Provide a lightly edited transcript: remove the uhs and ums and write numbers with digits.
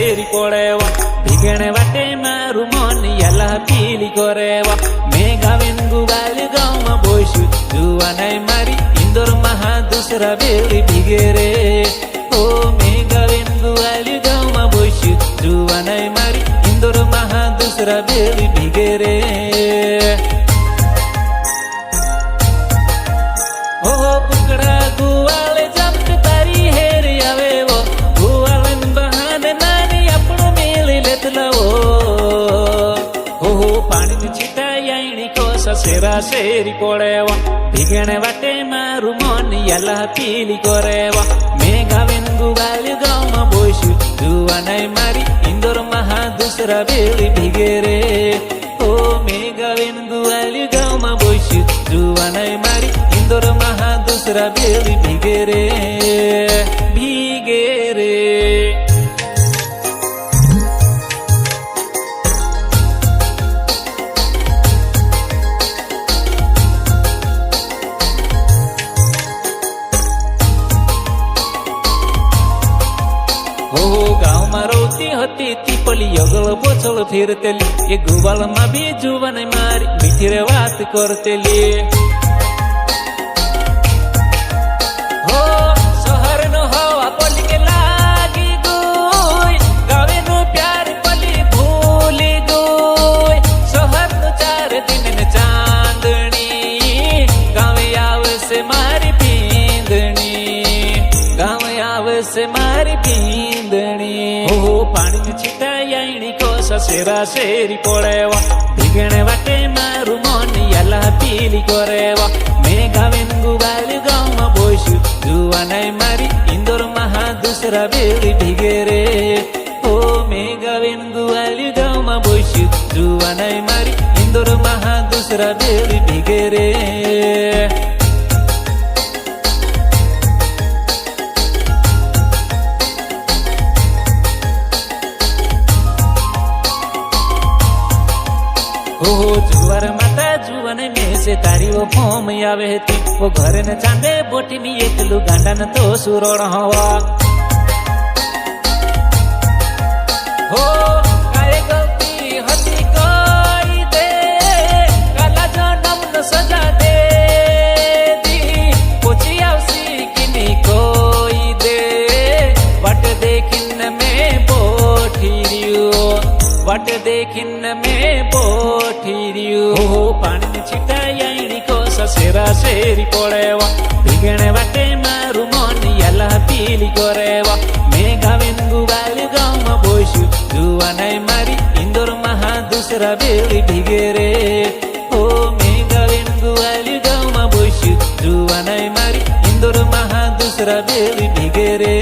શેરી પડેવા ભીગણે વાટે મારું મન યાલા પીલી કરેવા મેં ગાવેન ગુવાલ ગામમાં બોસ્યું જુવા નહીં મારી ઇન્દોર મહા દુસરા બેલી ભીગે રે ઓ મેં ગાવેન ગુવાલ ગામમાં બોસ્યું જુવા નહીં મારી ઇન્દોર મહા દુસરા બેલી ભીગે રે ઓ કુકડા ગુવાલ જમટ તારી હેર આવે વો ગુવાલન બહાને નાની આપણો મેળી લેત લવો હો પાણી છીટાયાણી કોસા શેરા શેરી પડેવા ભીગણે વાટે મારું મન યાલા પીલી કરેવા મેં ગાવેન ગુવાલ ગામમાં બોસ્યું જુવા નહીં મારી ઇન્દોર મહા દુસરા બેલી ભીગે રે ઓ મેં ગાવેન ગુવાલ ગામમાં બોસ્યું જુવા નહીં મારી ઇન્દોર મહા દુસરા બેલી ભીગે રે ભીગે રે ગામમાં રોતી હતી તીપલી અગળ પોછળ ફેરતેલી એ ગુવાલમાં બી જુવાને મારી મીઠી રે વાત કરતેલી હો શહેરનો હવા પલી કે લાગી ગઈ ગાવેનો પ્યાર પલી ભૂલી ગઈ શહેરનો 4 દિન ચાંદણી ગાવે આવશે મારી પીંદણી ગાવે આવશે મારી પીંદણી હો પાણી છીટાયાણી કોસા શેરા શેરી પડેવા ભીગણે વાટે મારું મન યાલા પીલી કરેવા મેં ગાવેન ગુવાલ ગામમાં બોસ્યું જુવા નહીં મારી ઇન્દોર મહા દુસરા બેલી ભીગે રે ઓ મેં ગાવેન ગુવાલ ગામમાં બોસ્યું જુવા નહીં મારી ઇન્દોર મહા દુસરા બેલી ભીગે રે જુવાર માતા જુવાને મેસે તારીઓ ફોમ આવે હતી ઓ ઘરે ને ચાંદે બોટીની એકલું ગાંડા ન તો સુરોડ હવા હો કાય ગલતી હતી કઈ દે કાલા જન્મ ન સજા દે દી પોચી આવસી કિની કોઈ દે વાટ દેખીને મેં બોઠી રહ્યો વાટ દેખીને મેં બોઠી રહ્યું હો પાણી છીટાયાણી કોસા શેરા શેરી પડેવા ભીગણે વાટે મારું મન યાલા પીલી કરેવા મેં ગાવેન ગુવાલ ગામમાં બોસ્યું જુવા નહીં મારી ઇન્દોર મહા દુસરા બેલી ભીગે રે ઓ મેં ગાવેન ગુવાલ ગામમાં બોસ્યું જુવા નહીં મારી ઇન્દોર મહા દુસરા બેલી ભીગે રે